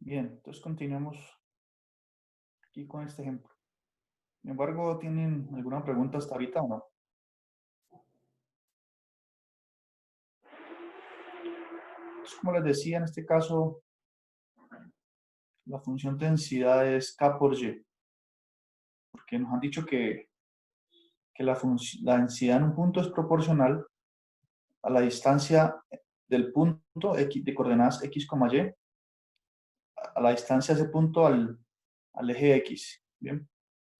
Bien, entonces continuemos aquí con este ejemplo. Sin embargo, ¿tienen alguna pregunta hasta ahorita o no? Entonces, como les decía, en este caso, la función densidad es K por Y, porque nos han dicho que la densidad en un punto es proporcional a la distancia del punto X, de coordenadas X, Y, a la distancia de ese punto al eje X. Bien.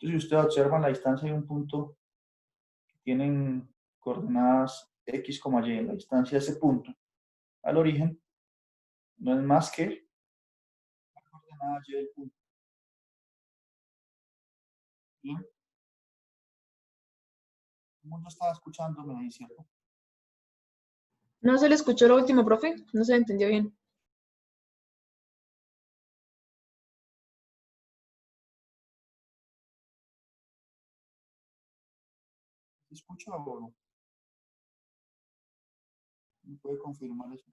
Entonces, si ustedes observan la distancia de un punto que tienen coordenadas X, Y, la distancia de ese punto al origen no es más que la coordenada Y del punto. Bien. El mundo estaba escuchándome ahí, ¿cierto? No se le escuchó lo último, profe. No se le entendió bien. ¿Se escucha o no? ¿Me puede confirmar eso?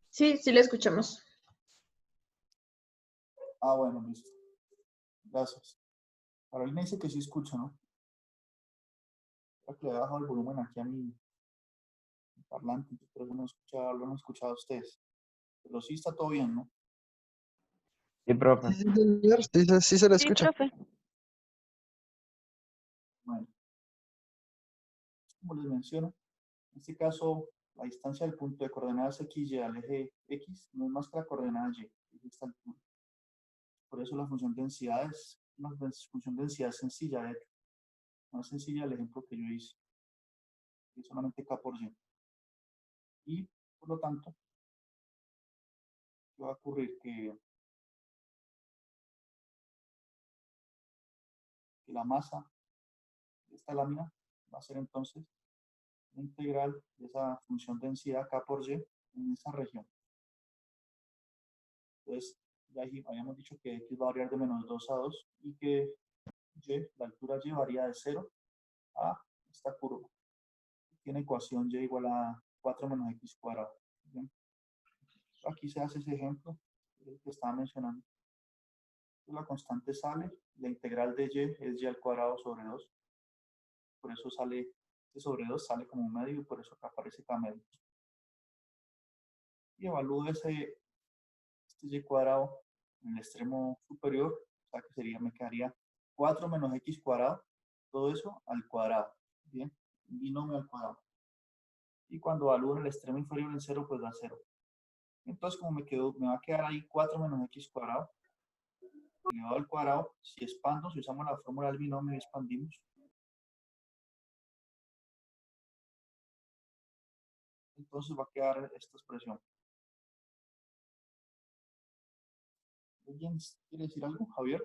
Sí, sí le escuchamos. Ah, bueno, listo. Gracias. Carolina dice que sí escucha, ¿no? Creo que le he bajado el volumen aquí a mi parlante, pero no escucha, lo han escuchado ustedes. Pero sí está todo bien, ¿no? Sí, profe. Sí, señor, sí se le Sí, escucha. profe. Bueno, como les menciono, en este caso, la distancia del punto de coordenadas X y al eje X no es más que la coordenada Y, es esta altura. Por eso la función densidad es una función densidad sencilla, de hecho, más sencilla del ejemplo que yo hice, que es solamente K por Y. Y, por lo tanto, ¿qué va a ocurrir? Que la masa de esta lámina va a ser entonces la integral de esa función densidad K por Y en esa región. Entonces, ya habíamos dicho que X va a variar de -2 a 2 y que Y, la altura Y varía de 0 a esta curva. Tiene ecuación Y igual a 4 menos X cuadrado. ¿Bien? Aquí se hace ese ejemplo que estaba mencionando. La constante sale, la integral de Y es Y al cuadrado sobre 2. Por eso sale, este sobre 2 sale como un medio y por eso acá aparece K medio. Y evalúo este Y cuadrado en el extremo superior, o sea que sería, me quedaría 4 menos X cuadrado, todo eso al cuadrado. Bien, binomio al cuadrado. Y cuando evalúo en el extremo inferior en 0, pues da 0. Entonces, como me va a quedar ahí 4 menos X cuadrado, elevado al cuadrado, si expando, si usamos la fórmula del binomio y expandimos, entonces va a quedar esta expresión. ¿Alguien quiere decir algo, Javier?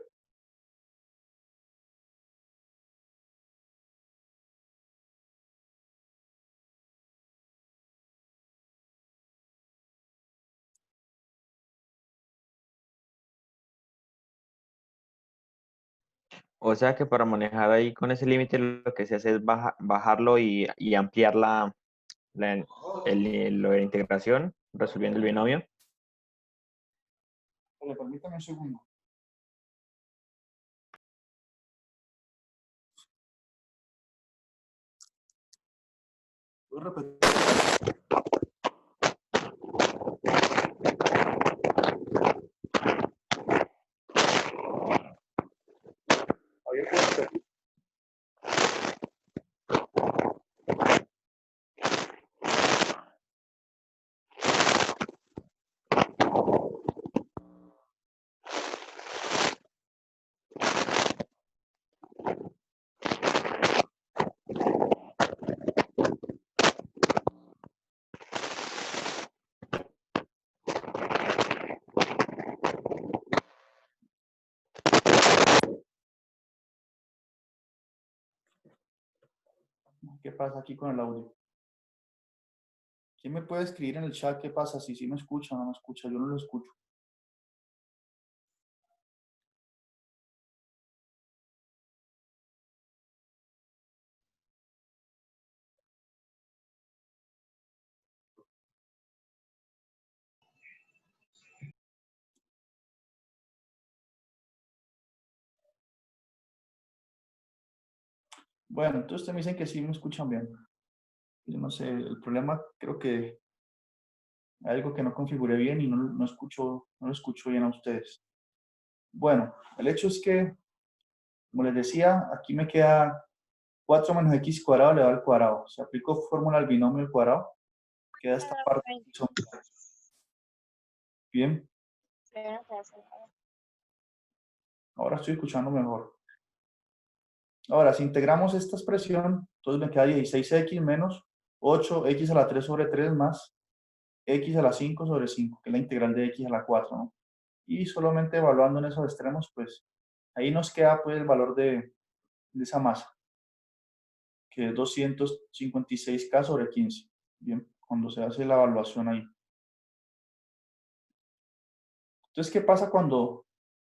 O sea que para manejar ahí con ese límite lo que se hace es bajarlo y ampliar lo de la integración, resolviendo el binomio. Permítame un segundo. Voy a repetir. Javier, ¿puedo repetir? ¿Qué pasa aquí con el audio? ¿Quién me puede escribir en el chat qué pasa? Si sí me escucha o no me escucha, yo no lo escucho. Bueno, entonces ustedes me dicen que sí me escuchan bien. Yo no sé, el problema creo que hay algo que no configuré bien y no lo escucho bien a ustedes. Bueno, el hecho es que, como les decía, aquí me queda 4 menos x cuadrado elevado al cuadrado. Si aplico fórmula al binomio al cuadrado, queda esta parte. Bien, ahora estoy escuchando mejor. Ahora, si integramos esta expresión, entonces me queda 16x menos 8x a la 3 sobre 3 más x a la 5 sobre 5, que es la integral de x a la 4, ¿no? Y solamente evaluando en esos extremos, pues ahí nos queda pues el valor de esa masa, que es 256K sobre 15. Bien, cuando se hace la evaluación ahí. Entonces, ¿qué pasa cuando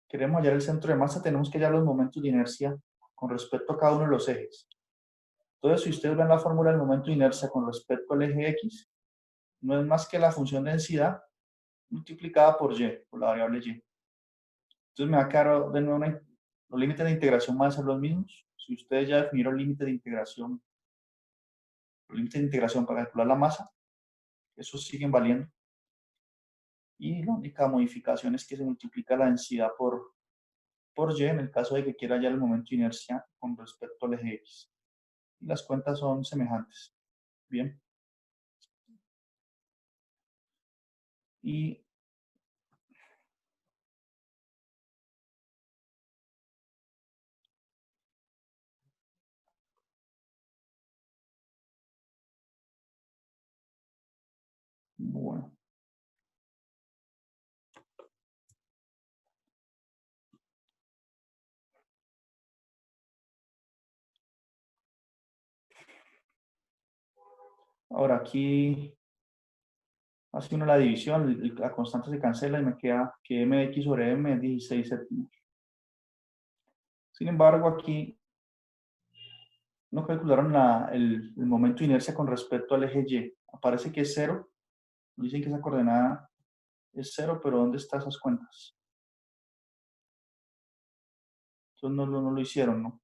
queremos hallar el centro de masa? Tenemos que hallar los momentos de inercia con respecto a cada uno de los ejes. Entonces, si ustedes ven la fórmula del momento de inercia con respecto al eje X, no es más que la función densidad multiplicada por Y, por la variable Y. Entonces me va a quedar de nuevo los límites de integración van a ser los mismos. Si ustedes ya definieron límites de integración, los límites de integración para calcular la masa, esos siguen valiendo. Y la única modificación es que se multiplica la densidad por Y en el caso de que quiera hallar el momento de inercia con respecto al eje X. Y las cuentas son semejantes. Bien. Y bueno. Ahora aquí hace uno la división, la constante se cancela y me queda que m de x sobre m es 16 séptimos. Sin embargo, aquí no calcularon el momento de inercia con respecto al eje Y. Aparece que es 0. Dicen que esa coordenada es 0, pero ¿dónde están esas cuentas? Entonces no lo hicieron, ¿no?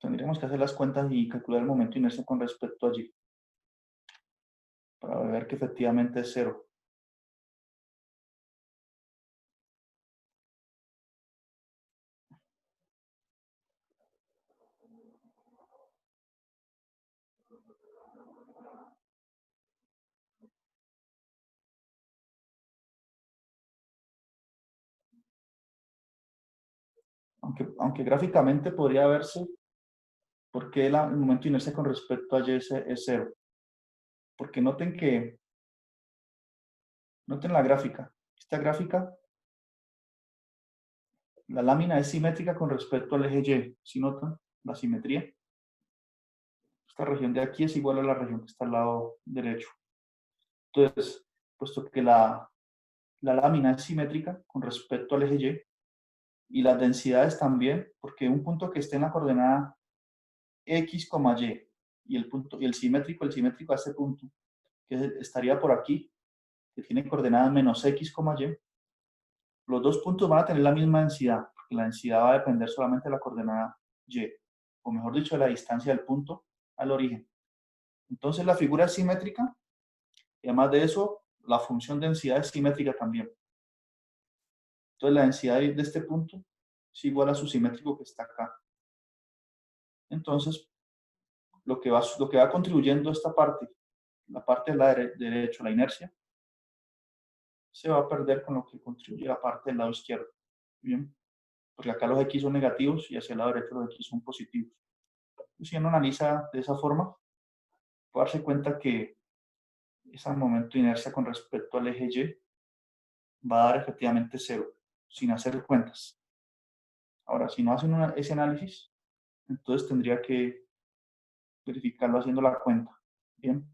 Tendríamos que hacer las cuentas y calcular el momento de inercia con respecto allí, para ver que efectivamente es 0. Aunque gráficamente podría verse por qué el momento de inercia con respecto a Y es 0. Porque noten la gráfica. Esta gráfica, la lámina es simétrica con respecto al eje Y. ¿Sí notan la simetría? Esta región de aquí es igual a la región que está al lado derecho. Entonces, puesto que la lámina es simétrica con respecto al eje Y las densidades también, porque un punto que esté en la coordenada X, Y y el simétrico a este punto, que estaría por aquí, que tiene coordenadas menos X, Y, los dos puntos van a tener la misma densidad, porque la densidad va a depender solamente de la coordenada Y, o mejor dicho, de la distancia del punto al origen. Entonces la figura es simétrica, y además de eso, la función densidad es simétrica también. Entonces la densidad de este punto es igual a su simétrico que está acá. Entonces, lo que va contribuyendo a esta parte, la parte del lado derecho, la inercia, se va a perder con lo que contribuye la parte del lado izquierdo. Bien, porque acá los X son negativos y hacia el lado derecho los X son positivos. Entonces, si uno analiza de esa forma, puede darse cuenta que ese momento de inercia con respecto al eje Y va a dar efectivamente 0, sin hacer cuentas. Ahora, si no hacen ese análisis, entonces tendría que verificarlo haciendo la cuenta. Bien.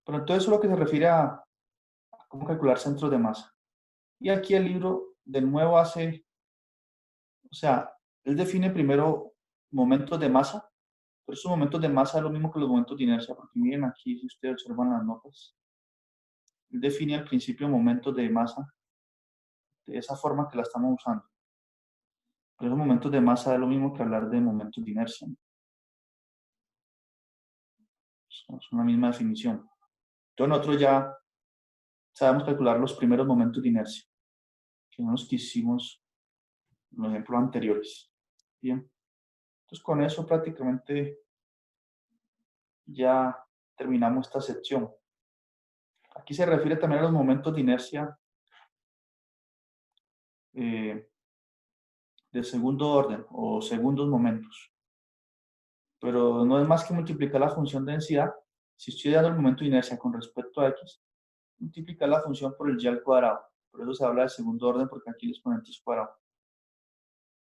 Pero entonces eso es lo que se refiere a cómo calcular centros de masa. Y aquí el libro de nuevo hace, o sea, él define primero momentos de masa Pero estos momentos de masa es lo mismo que los momentos de inercia, porque miren aquí, si ustedes observan las notas, él define al principio momentos de masa de esa forma que la estamos usando. Pero esos momentos de masa es lo mismo que hablar de momentos de inercia, ¿no? Son la misma definición. Entonces nosotros ya sabemos calcular los primeros momentos de inercia, que son los que hicimos en los ejemplos anteriores. Bien. Entonces con eso prácticamente ya terminamos esta sección. Aquí se refiere también a los momentos de inercia de segundo orden o segundos momentos. Pero no es más que multiplicar la función densidad. Si estoy dando el momento de inercia con respecto a x, multiplicar la función por el y al cuadrado. Por eso se habla de segundo orden, porque aquí el exponente es cuadrado.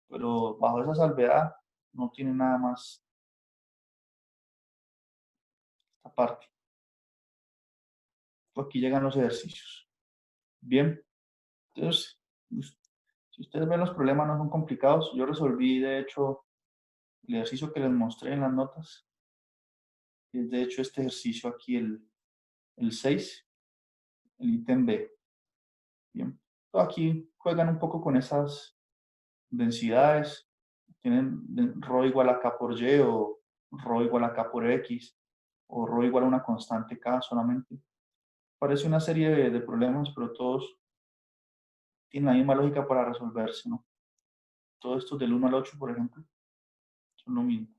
Pero bajo esa salvedad no tiene nada más esta parte. Aquí llegan los ejercicios. Bien, entonces, si ustedes ven, los problemas no son complicados. Yo resolví, de hecho, el ejercicio que les mostré en las notas. Es de hecho este ejercicio aquí, el 6, el ítem B. Bien, aquí juegan un poco con esas densidades. Tienen ρ igual a k por y o ρ igual a k por x o ρ igual a una constante k solamente. Parece una serie de problemas, pero todos tienen la misma lógica para resolverse, ¿no? Todos estos del 1 al 8, por ejemplo, son lo mismo.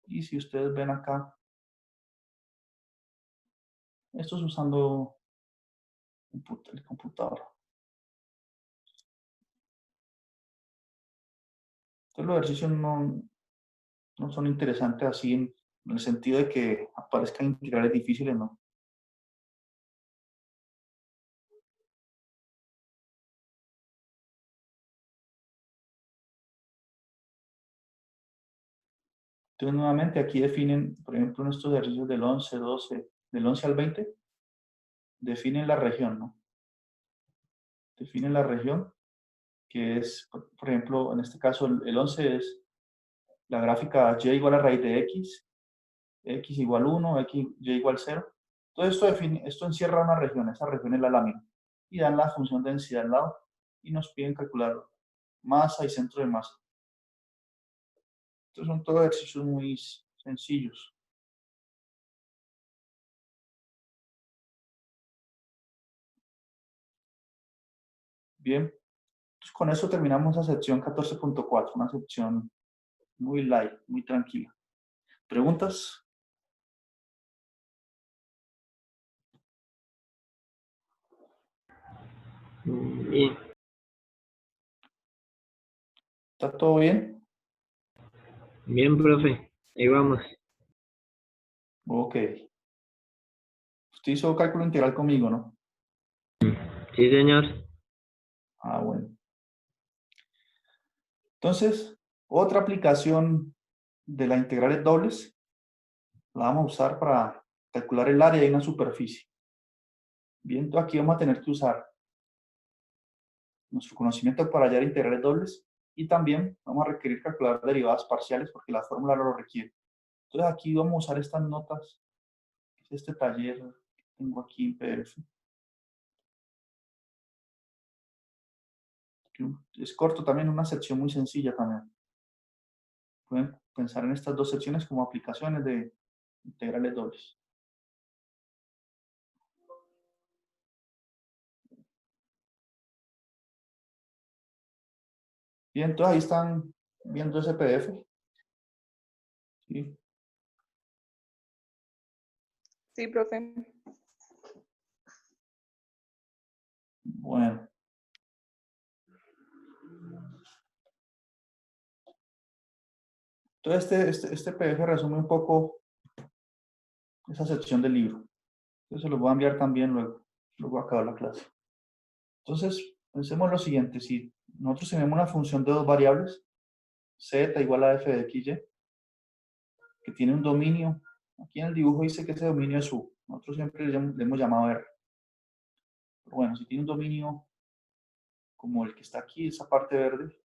Y si ustedes ven acá, esto es usando el computador. Entonces los ejercicios no son interesantes así en el sentido de que aparezcan integrales difíciles, ¿no? Entonces, nuevamente, aquí definen, por ejemplo, en estos ejercicios del 11, 12, del 11 al 20, definen la región, ¿no? Definen la región, que es, por ejemplo, en este caso, el 11 es la gráfica y igual a raíz de x igual 1, y igual 0. Todo esto encierra una región, esa región es la lámina. Y dan la función de densidad al lado y nos piden calcular masa y centro de masa. Estos son todos ejercicios muy sencillos. Bien, entonces con eso terminamos la sección 14.4, una sección muy light, muy tranquila. ¿Preguntas? Bien, ¿Está todo bien? bien, profe. Ahí vamos. Ok. Usted hizo cálculo integral conmigo, ¿no? Sí, señor. Ah, bueno. Entonces, otra aplicación de las integrales dobles la vamos a usar para calcular el área de una superficie. Bien, entonces aquí vamos a tener que usar nuestro conocimiento para hallar integrales dobles y también vamos a requerir calcular derivadas parciales porque la fórmula lo requiere. Entonces aquí vamos a usar estas notas, este taller que tengo aquí en PDF. Es corto también, una sección muy sencilla también. Pueden pensar en estas dos secciones como aplicaciones de integrales dobles. Bien, entonces ahí están viendo ese PDF. ¿Sí? Sí, profe. Bueno. Entonces este PDF resume un poco esa sección del libro. Entonces se los voy a enviar también luego acabar la clase. Entonces, pensemos lo siguiente. Si nosotros tenemos una función de dos variables, z igual a f de x, y, que tiene un dominio, aquí en el dibujo dice que ese dominio es u. Nosotros siempre le hemos llamado r. Pero bueno, si tiene un dominio como el que está aquí, esa parte verde,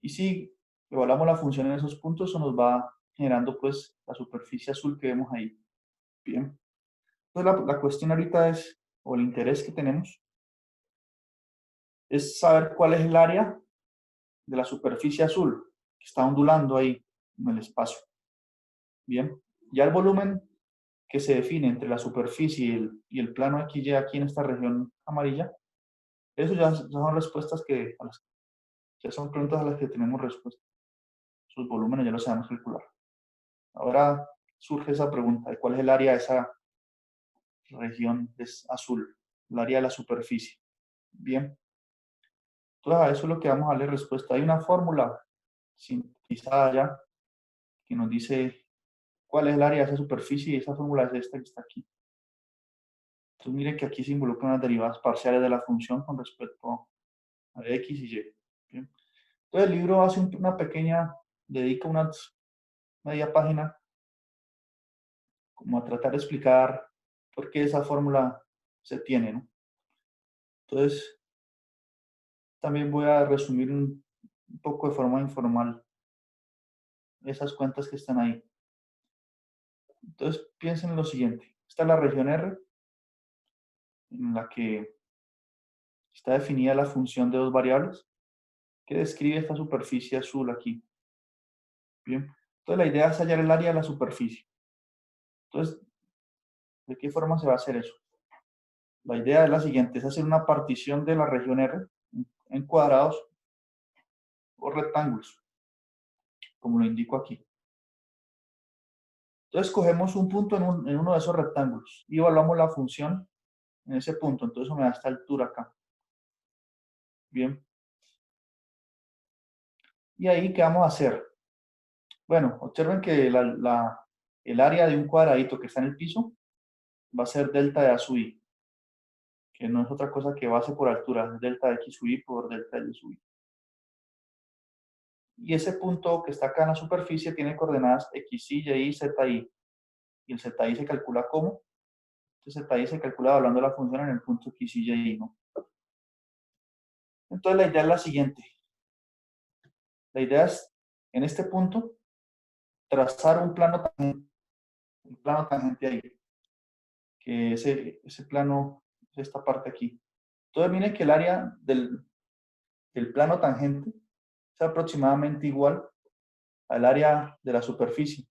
y si evaluamos la función en esos puntos, eso nos va generando pues la superficie azul que vemos ahí. Bien. Entonces la cuestión ahorita es, o el interés que tenemos, es saber cuál es el área de la superficie azul que está ondulando ahí en el espacio. Bien. Ya el volumen que se define entre la superficie y el plano XY aquí en esta región amarilla, eso ya son respuestas ya son preguntas a las que tenemos respuesta. Sus volúmenes ya los sabemos calcular. Ahora surge esa pregunta de cuál es el área de esa región azul, el área de la superficie. Bien. Entonces a eso es lo que vamos a darle respuesta. Hay una fórmula sintetizada ya que nos dice cuál es el área de esa superficie y esa fórmula es esta que está aquí. Entonces mire que aquí se involucran las derivadas parciales de la función con respecto a X y Y. Bien. Entonces el libro hace una pequeña, dedica una media página como a tratar de explicar por qué esa fórmula se tiene, ¿no? Entonces también voy a resumir un poco de forma informal esas cuentas que están ahí. Entonces piensen en lo siguiente. Esta es la región R en la que está definida la función de dos variables que describe esta superficie azul aquí. Bien. Entonces la idea es hallar el área de la superficie. Entonces, ¿de qué forma se va a hacer eso? La idea es la siguiente, es hacer una partición de la región R en cuadrados o rectángulos, como lo indico aquí. Entonces cogemos un punto en uno de esos rectángulos y evaluamos la función en ese punto. Entonces eso me da esta altura acá. Bien. ¿Y ahí qué vamos a hacer? Bueno, observen que el área de un cuadradito que está en el piso va a ser delta de A sub I, que no es otra cosa que base por altura, es delta de X sub I por delta de Y sub I. Y ese punto que está acá en la superficie tiene coordenadas X, Y, Y, Z, I. Y el ZI se calcula ¿cómo? Entonces ZI se calcula hablando de la función en el punto X, Y, Y, ¿no? Entonces la idea es la siguiente. La idea es, en este punto, trazar un plano tangente ahí, que ese plano es esta parte aquí. Entonces miren que el área del plano tangente es aproximadamente igual al área de la superficie.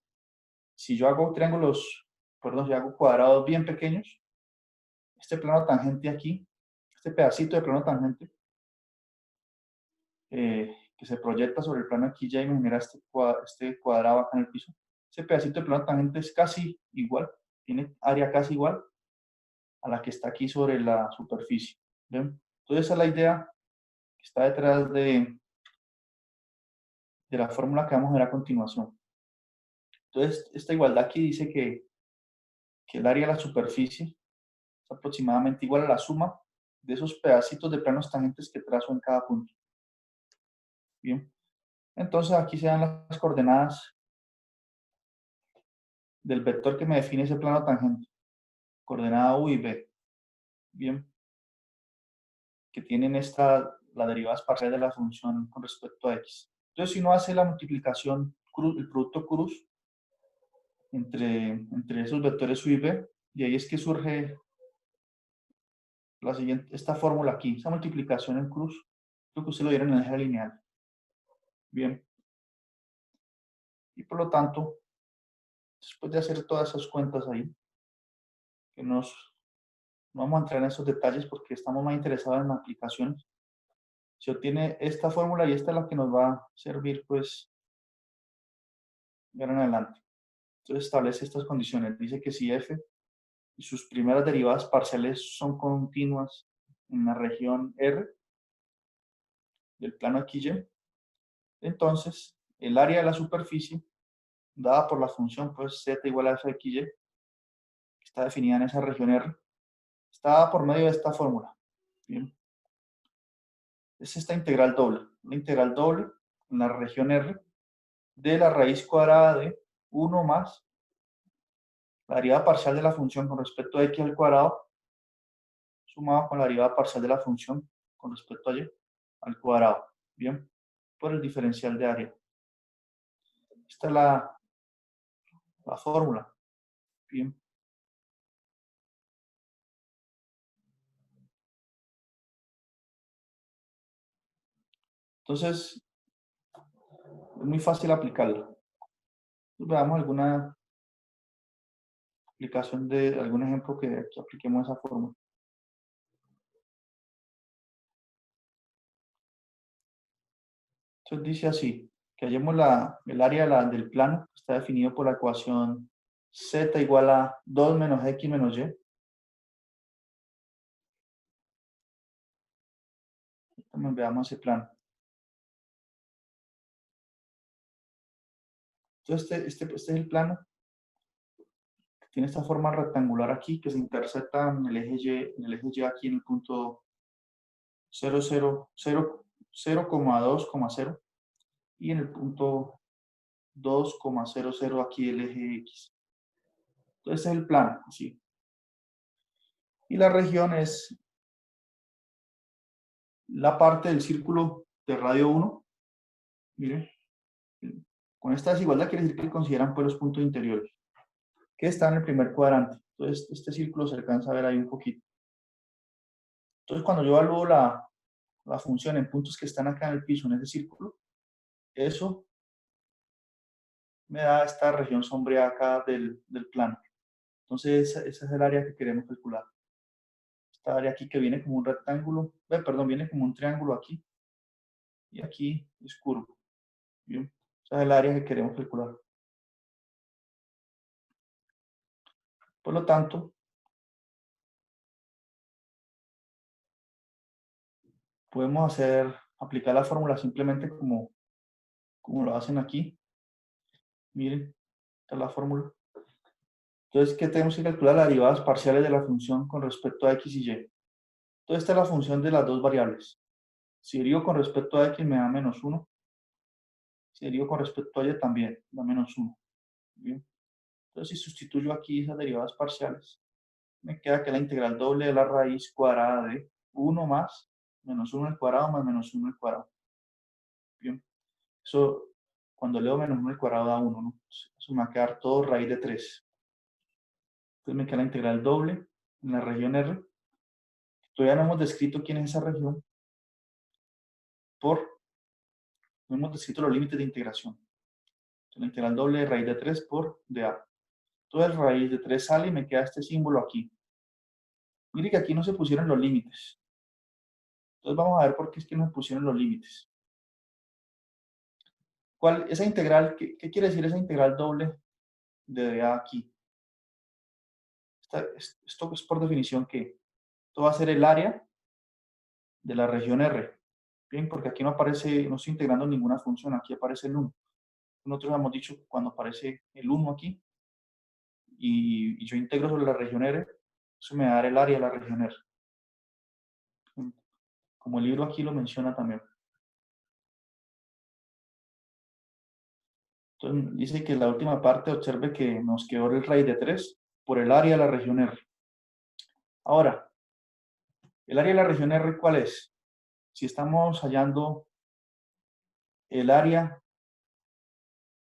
Si yo hago si hago cuadrados bien pequeños, este plano tangente aquí, este pedacito de plano tangente, que se proyecta sobre el plano XY y me genera este cuadrado acá en el piso. Ese pedacito de plano tangente es casi igual, tiene área casi igual a la que está aquí sobre la superficie. ¿Ven? Entonces esa es la idea que está detrás de la fórmula que vamos a ver a continuación. Entonces esta igualdad aquí dice que el área de la superficie es aproximadamente igual a la suma de esos pedacitos de planos tangentes que trazo en cada punto. Bien. Entonces aquí se dan las coordenadas del vector que me define ese plano tangente. Coordenada U y B. Bien. Que tienen la derivada parcial de la función con respecto a X. Entonces si uno hace la multiplicación, el producto cruz, entre esos vectores U y B, y ahí es que surge esta fórmula aquí, esa multiplicación en cruz, creo que ustedes lo vieron en el eje lineal. Bien. Y por lo tanto, después de hacer todas esas cuentas ahí, que no vamos a entrar en esos detalles porque estamos más interesados en aplicaciones, se obtiene esta fórmula y esta es la que nos va a servir, pues, de ahora en adelante. Entonces establece estas condiciones. Dice que si f y sus primeras derivadas parciales son continuas en la región R del plano XY, entonces el área de la superficie dada por la función pues z igual a f de XY, que está definida en esa región R, está dada por medio de esta fórmula. Bien. Es esta integral doble. Una integral doble en la región R de la raíz cuadrada de 1 más la derivada parcial de la función con respecto a x al cuadrado sumado con la derivada parcial de la función con respecto a y al cuadrado. Bien, por el diferencial de área. esta es la fórmula. Bien. Entonces, es muy fácil aplicarla. Entonces, veamos alguna aplicación de algún ejemplo que apliquemos esa fórmula. Entonces dice así, que hallemos el área del plano, que está definido por la ecuación z igual a 2 menos x menos y. También veamos ese plano. Entonces este es el plano. Tiene esta forma rectangular aquí que se intersecta en el eje Y aquí en el punto 0,2,0 y en el punto 2,00 aquí el eje X. Entonces este es el plano, así. Y la región es la parte del círculo de radio 1. Miren, con esta desigualdad quiere decir que consideran pues los puntos interiores, que están en el primer cuadrante. Entonces este círculo se alcanza a ver ahí un poquito. Entonces cuando yo evalúo la función en puntos que están acá en el piso, en ese círculo, eso me da esta región sombreada acá del plano. Entonces esa es el área que queremos calcular. Esta área aquí que viene como un rectángulo, perdón, viene como un triángulo aquí, y aquí es curvo. ¿Bien? Esa es el área que queremos calcular. Por lo tanto, podemos aplicar la fórmula simplemente como lo hacen aquí. Miren, esta es la fórmula. Entonces, ¿qué tenemos que calcular? Las derivadas parciales de la función con respecto a x y y. Entonces, esta es la función de las dos variables. Si derivo con respecto a x me da menos 1. Si derivo con respecto a y también da menos 1. ¿Bien? Entonces, si sustituyo aquí esas derivadas parciales, me queda que la integral doble de la raíz cuadrada de 1 más menos 1 al cuadrado más menos 1 al cuadrado. Bien. Eso, cuando leo menos 1 al cuadrado da 1, ¿no? Eso me va a quedar todo raíz de 3. Entonces me queda la integral doble en la región R. Todavía no hemos descrito quién es esa región. No hemos descrito los límites de integración. Entonces, la integral doble de raíz de 3 por dA. Entonces raíz de 3 sale y me queda este símbolo aquí. Mire que aquí no se pusieron los límites. Entonces vamos a ver por qué es que no se pusieron los límites. Esa integral, ¿qué quiere decir esa integral doble de dA aquí? Esto es por definición que esto va a ser el área de la región R. Bien, porque aquí no aparece, no estoy integrando ninguna función, aquí aparece el 1. Nosotros hemos dicho que cuando aparece el 1 aquí y yo integro sobre la región R, eso me va a dar el área de la región R. Como el libro aquí lo menciona también. Entonces dice que la última parte observe que nos quedó el raíz de 3 por el área de la región R. Ahora, ¿el área de la región R cuál es? Si estamos hallando el área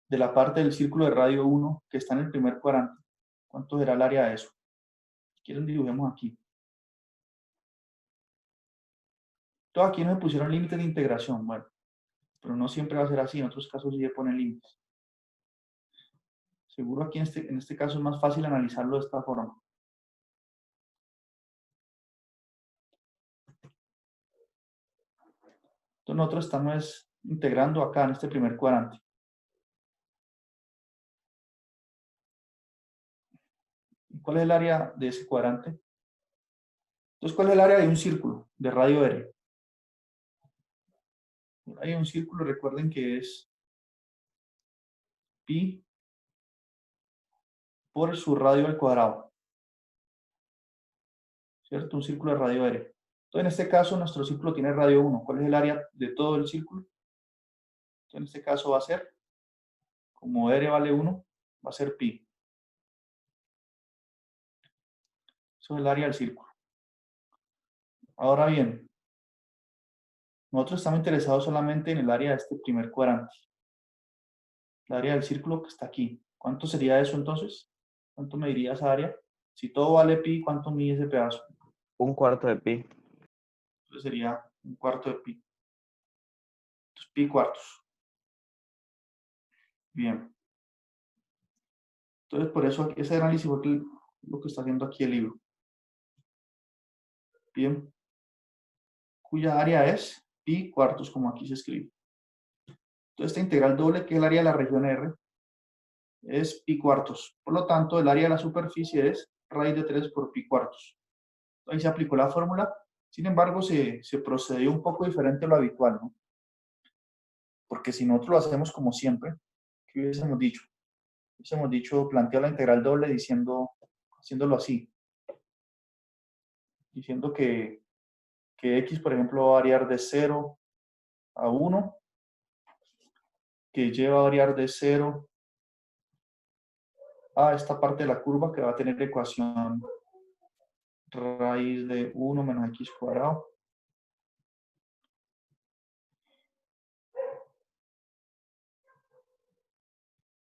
de la parte del círculo de radio 1 que está en el primer cuadrante, ¿cuánto será el área de eso? Si quieren dibujemos aquí. Todo aquí no se pusieron límites de integración, bueno, pero no siempre va a ser así, en otros casos sí se ponen límites. Seguro aquí en este caso es más fácil analizarlo de esta forma. Entonces nosotros estamos integrando acá en este primer cuadrante. ¿Cuál es el área de ese cuadrante? Entonces, ¿cuál es el área de un círculo de radio R? Hay un círculo, recuerden que es pi por su radio al cuadrado. ¿Cierto? Un círculo de radio R. Entonces, en este caso, nuestro círculo tiene radio 1. ¿Cuál es el área de todo el círculo? Entonces, en este caso va a ser, como R vale 1, va a ser pi. Eso es el área del círculo. Ahora bien, nosotros estamos interesados solamente en el área de este primer cuadrante. el área del círculo que está aquí. ¿Cuánto sería eso entonces? ¿Cuánto mediría esa área? Si todo vale pi, ¿cuánto mide ese pedazo? 1/4 de pi. Entonces sería 1/4 de pi. Entonces, pi cuartos. Bien. Entonces, por eso ese análisis fue lo que está haciendo aquí el libro. Bien. Cuya área es pi cuartos, como aquí se escribe. Entonces, esta integral doble, que es el área de la región R, es pi cuartos. Por lo tanto, el área de la superficie es raíz de 3 por pi cuartos. Ahí se aplicó la fórmula. Sin embargo, se procedió un poco diferente a lo habitual, ¿no? Porque si nosotros lo hacemos como siempre, ¿qué hubiésemos dicho? Hubiésemos dicho, planteo la integral doble haciéndolo así. Diciendo que x, por ejemplo, va a variar de 0 a 1, que y va a variar de 0 a esta parte de la curva que va a tener la ecuación raíz de 1 menos x cuadrado.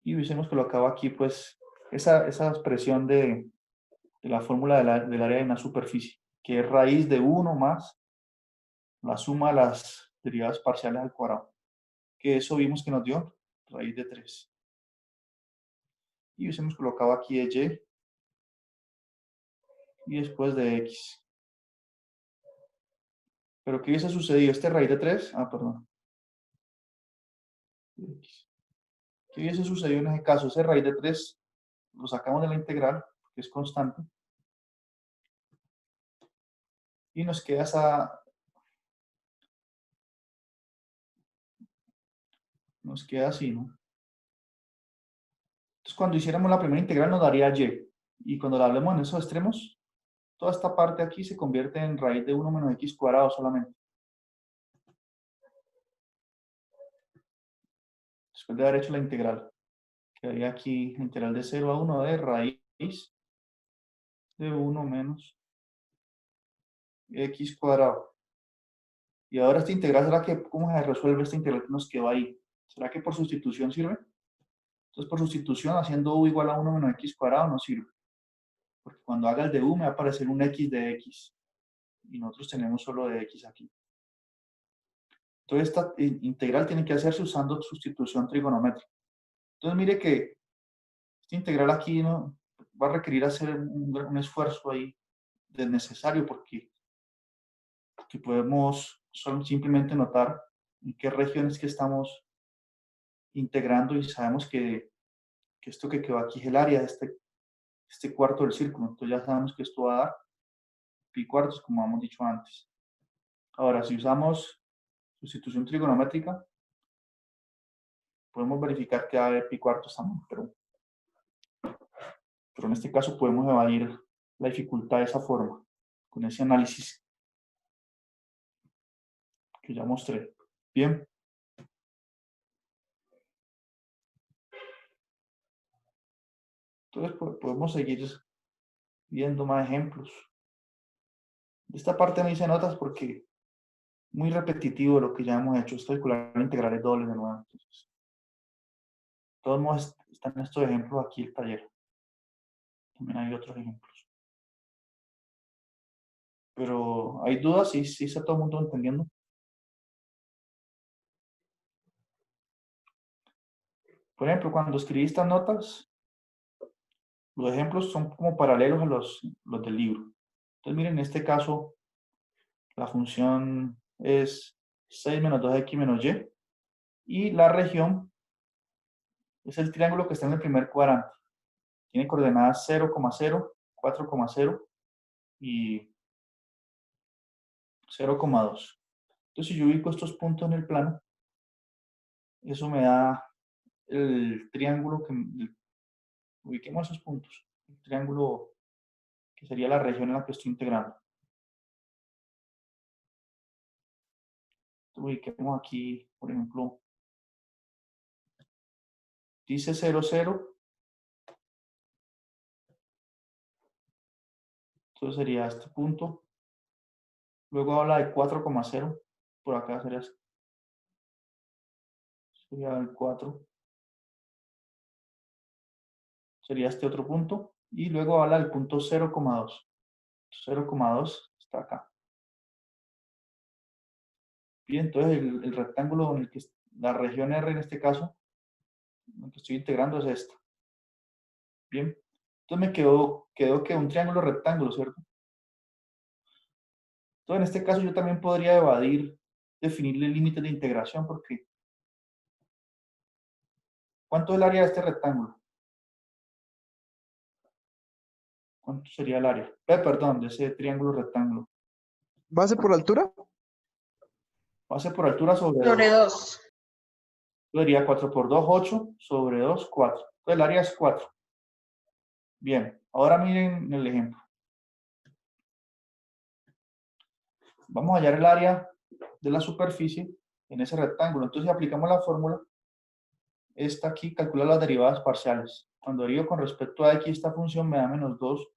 Y hubiésemos colocado aquí, pues, esa expresión de la fórmula del área de una superficie, que es raíz de 1 más la suma de las derivadas parciales al cuadrado. Que eso vimos que nos dio raíz de 3. Y hubiésemos colocado aquí de y después de x. Pero ¿qué hubiese sucedido? Este raíz de 3, perdón. ¿Qué hubiese sucedido en ese caso? Ese raíz de 3 lo sacamos de la integral, que es constante, y nos queda nos queda así, ¿no? Entonces, cuando hiciéramos la primera integral nos daría y cuando la hablemos en esos extremos, toda esta parte aquí se convierte en raíz de 1 menos x cuadrado solamente. Después de haber hecho la integral, quedaría aquí integral de 0 a 1 de raíz de 1 menos x cuadrado. Y ahora esta integral, ¿será que cómo se resuelve esta integral que nos quedó ahí? ¿Será que por sustitución sirve? Entonces, por sustitución, haciendo u igual a 1 menos x cuadrado no sirve. Porque cuando haga el de u me va a aparecer un x de x. Y nosotros tenemos solo de x aquí. Entonces, esta integral tiene que hacerse usando sustitución trigonométrica. Entonces, mire que esta integral aquí no va a requerir hacer un esfuerzo ahí desnecesario porque podemos simplemente notar en qué regiones que estamos integrando y sabemos que esto que quedó aquí es el área de este cuarto del círculo. Entonces ya sabemos que esto va a dar pi cuartos, como hemos dicho antes. Ahora, si usamos sustitución trigonométrica, podemos verificar que da pi cuartos también, pero en este caso podemos evadir la dificultad de esa forma, con ese análisis que ya mostré. Bien. Entonces podemos seguir viendo más ejemplos. De esta parte no hice notas porque muy repetitivo lo que ya hemos hecho, es calcular integrales dobles de nuevo. Entonces, de todos modos, están estos ejemplos aquí en el taller. También hay otros ejemplos. Pero hay dudas, sí está todo el mundo entendiendo. Por ejemplo, cuando escribí estas notas, los ejemplos son como paralelos a los del libro. Entonces, miren, en este caso, la función es 6 menos 2x menos y, y la región es el triángulo que está en el primer cuadrante. Tiene coordenadas 0,0, 4,0 y 0,2. Entonces, si yo ubico estos puntos en el plano, eso me da el triángulo ubiquemos esos puntos, el triángulo que sería la región en la que estoy integrando. Entonces, ubiquemos aquí, por ejemplo, dice 0, 0. Entonces sería este punto. Luego habla de 4,0. Por acá sería el 4. sería este otro punto, y luego habla del punto 0,2. 0,2 está acá. Bien, entonces el rectángulo en el que la región R en este caso, en el que estoy integrando es esta. Bien, entonces me quedó que un triángulo rectángulo, ¿cierto? Entonces en este caso yo también podría definirle límites de integración, porque ¿cuánto es el área de este rectángulo? ¿Cuánto sería el área? Perdón, de ese triángulo rectángulo. ¿Base por altura? Base por altura sobre Sobre 2. 2. Yo diría 4 por 2, 8, sobre 2, 4. Entonces el área es 4. Bien, ahora miren el ejemplo. Vamos a hallar el área de la superficie en ese rectángulo. Entonces aplicamos la fórmula. Esta aquí calcula las derivadas parciales. Cuando derivo con respecto a x esta función me da menos 2.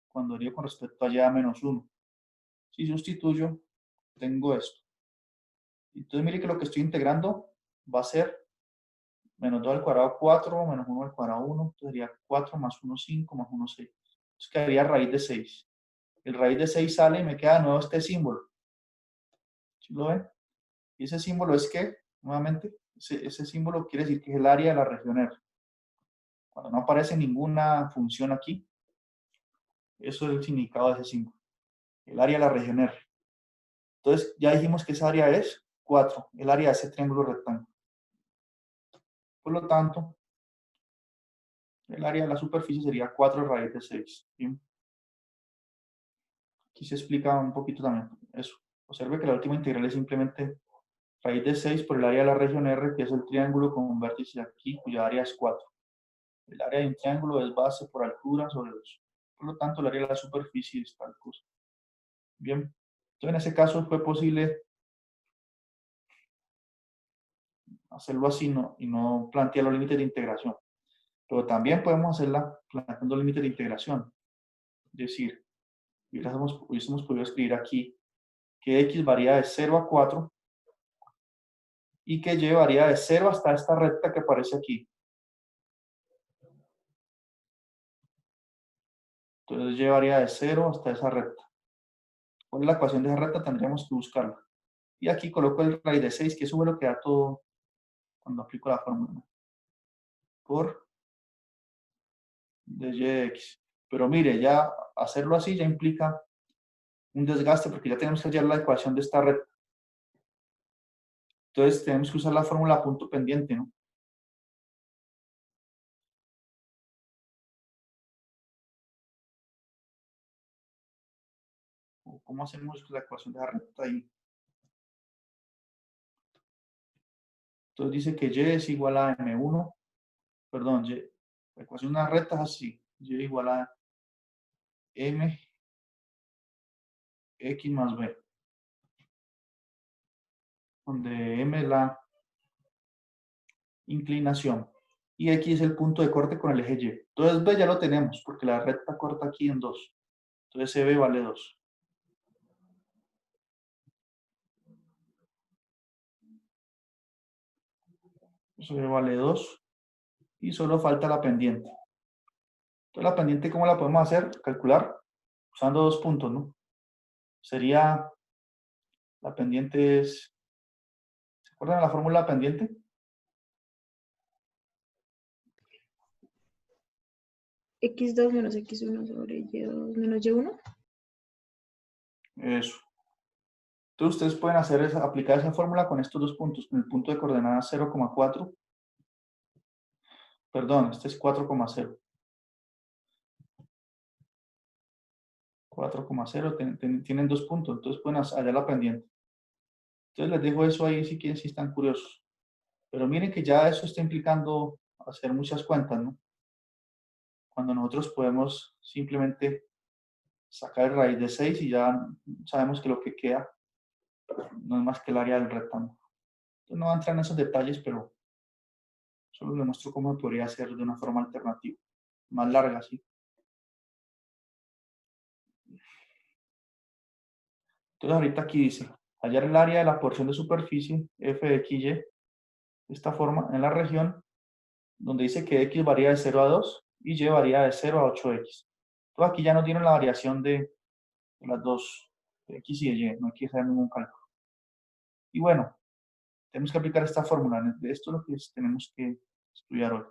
Cuando derivo con respecto a y da menos 1. Si sustituyo, tengo esto. Entonces mire que lo que estoy integrando va a ser menos 2 al cuadrado 4, menos 1 al cuadrado 1. Entonces sería 4 más 1, 5, más 1, 6. Entonces quedaría raíz de 6. El raíz de 6 sale y me queda de nuevo este símbolo. ¿Sí lo ven? Y ese símbolo es que, nuevamente, ese símbolo quiere decir que es el área de la región R. Cuando no aparece ninguna función aquí, eso es el significado de ese símbolo. El área de la región R. Entonces, ya dijimos que esa área es 4, el área de ese triángulo rectángulo. Por lo tanto, el área de la superficie sería 4 raíz de 6. ¿Sí? Aquí se explica un poquito también eso. Observe que la última integral es simplemente raíz de 6 por el área de la región R, que es el triángulo con un vértice aquí, cuya área es 4. El área de un triángulo es base por altura sobre 2. Por lo tanto, el área de la superficie es tal cosa. Bien. Entonces, en ese caso fue posible hacerlo así y no plantear los límites de integración. Pero también podemos hacerla planteando límites de integración. Es decir, hubiésemos podido escribir aquí que x varía de 0 a 4 y que y varía de 0 hasta esta recta que aparece aquí. Entonces y varía de 0 hasta esa recta. ¿Cuál es la ecuación de esa recta? Tendríamos que buscarla. Y aquí coloco el raíz de 6, que eso es lo que da todo cuando aplico la fórmula, ¿no? Por de y de x. Pero mire, ya hacerlo así ya implica un desgaste porque ya tenemos que hallar la ecuación de esta recta. Entonces tenemos que usar la fórmula punto pendiente, ¿no? ¿Cómo hacemos la ecuación de la recta ahí? Entonces dice que y es igual a m1, perdón, la ecuación de una recta es así, y igual a m x más b, donde m es la inclinación y x es el punto de corte con el eje y. Entonces b ya lo tenemos, porque la recta corta aquí en 2. Entonces cb vale 2. Eso vale 2 y solo falta la pendiente. Entonces la pendiente, ¿cómo la podemos hacer? Calcular usando dos puntos, ¿no? Sería, la pendiente es, ¿se acuerdan de la fórmula pendiente? X2 menos X1 sobre Y2 menos Y1. Eso. Entonces ustedes pueden aplicar esa fórmula con estos dos puntos, con el punto de coordenadas 0,4, perdón, este es 4,0. 4,0 tienen dos puntos, entonces pueden hallar la pendiente. Entonces les dejo eso ahí si quieren, si están curiosos. Pero miren que ya eso está implicando hacer muchas cuentas, ¿no? Cuando nosotros podemos simplemente sacar el raíz de 6 y ya sabemos que lo que queda no es más que el área del rectángulo. Entonces no voy a entrar en esos detalles, pero solo les muestro cómo se podría hacer de una forma alternativa, más larga, ¿sí? Entonces ahorita aquí dice, hallar el área de la porción de superficie f de xy, de esta forma, en la región donde dice que x varía de 0 a 2 y y varía de 0 a 8x. Entonces aquí ya no tienen la variación de las dos, de x y de y, no hay que hacer ningún cálculo. Y bueno, tenemos que aplicar esta fórmula. Esto es lo que tenemos que estudiar hoy.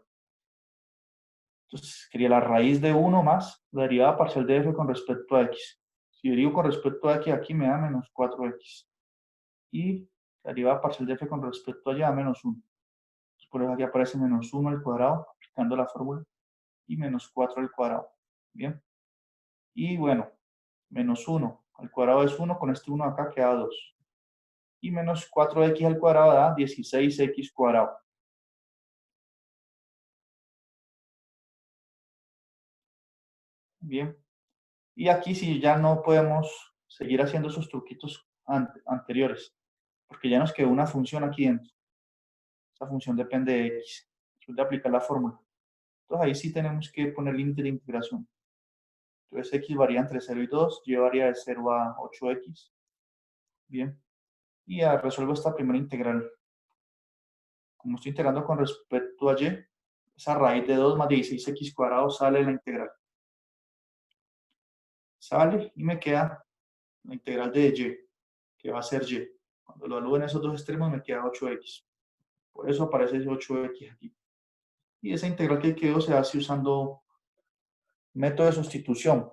Entonces, quería la raíz de 1 más la derivada parcial de f con respecto a x. Si derivo con respecto a x, aquí me da menos 4x. Y la derivada parcial de f con respecto a y da menos 1. Por eso aquí aparece menos 1 al cuadrado, aplicando la fórmula, y menos 4 al cuadrado. Bien. Y bueno, menos 1 al cuadrado es 1, con este 1 acá queda 2. Y menos 4x al cuadrado da 16x cuadrado. Bien. Y aquí sí ya no podemos seguir haciendo esos truquitos anteriores, porque ya nos quedó una función aquí dentro. Esa función depende de x. Después de aplicar la fórmula. Entonces ahí sí tenemos que poner límite de integración. Entonces x varía entre 0 y 2, y varía de 0 a 8x. Bien. Y ya resuelvo esta primera integral. Como estoy integrando con respecto a y, esa raíz de 2 más 16x cuadrado sale de la integral. Sale y me queda la integral de y, que va a ser y. Cuando lo evalúo en esos dos extremos me queda 8x. Por eso aparece ese 8x aquí. Y esa integral que quedó se hace usando método de sustitución.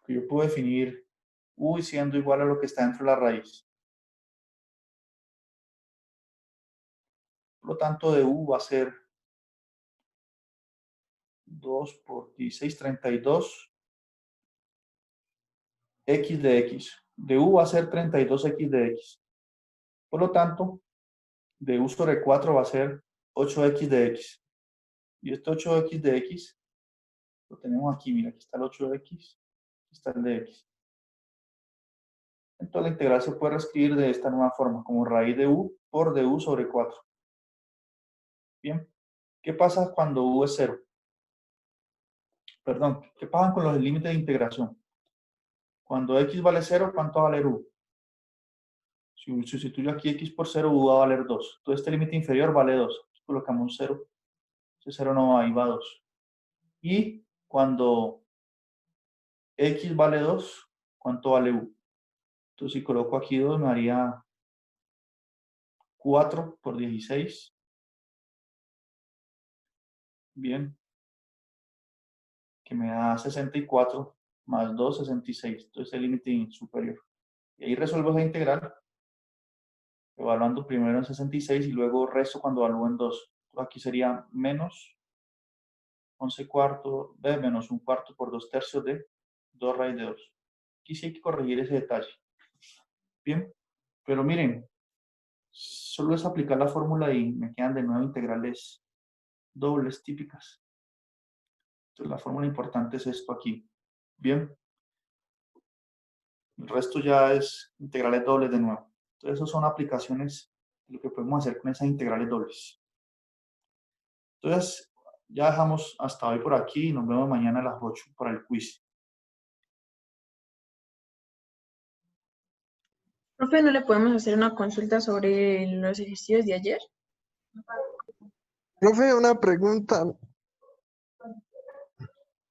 Que yo puedo definir u siendo igual a lo que está dentro de la raíz. Por lo tanto, de u va a ser 2 por 16, 32 x de x. De u va a ser 32x de x. Por lo tanto, de u sobre 4 va a ser 8x de x. Y este 8x de x lo tenemos aquí. Mira, aquí está el 8x, aquí está el de x. Entonces la integral se puede reescribir de esta nueva forma, como raíz de u por du sobre 4. Bien. ¿Qué pasa cuando u es 0? Perdón, ¿qué pasa con los límites de integración? Cuando x vale 0, ¿cuánto va a valer u? Si sustituyo aquí x por 0, u va a valer 2. Entonces este límite inferior vale 2. Colocamos 0. Ese 0 no va, ahí va 2. Y cuando x vale 2, ¿cuánto vale u? Entonces si coloco aquí 2, me haría 4 por 16. Bien. Que me da 64 más 2, 66. Entonces el límite superior. Y ahí resuelvo esa integral, evaluando primero en 66 y luego resto cuando evalúo en 2. Entonces aquí sería menos 11 cuartos de menos 1 cuarto por 2 tercios de 2 raíz de 2. Aquí sí hay que corregir ese detalle. Bien, pero miren, solo es aplicar la fórmula y me quedan de nuevo integrales dobles típicas. Entonces la fórmula importante es esto aquí. Bien. El resto ya es integrales dobles de nuevo. Entonces, esas son aplicaciones de lo que podemos hacer con esas integrales dobles. Entonces, ya dejamos hasta hoy por aquí y nos vemos mañana a las 8 para el quiz. Profe, ¿no le podemos hacer una consulta sobre los ejercicios de ayer? Profe, una pregunta.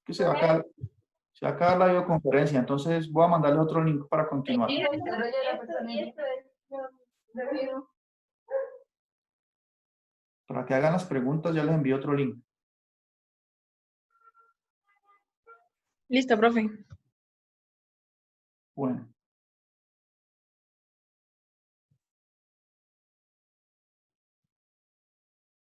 Que se va a acabar la videoconferencia, entonces voy a mandarle otro link para continuar. Para que hagan las preguntas, ya les envío otro link. Listo, profe. Bueno.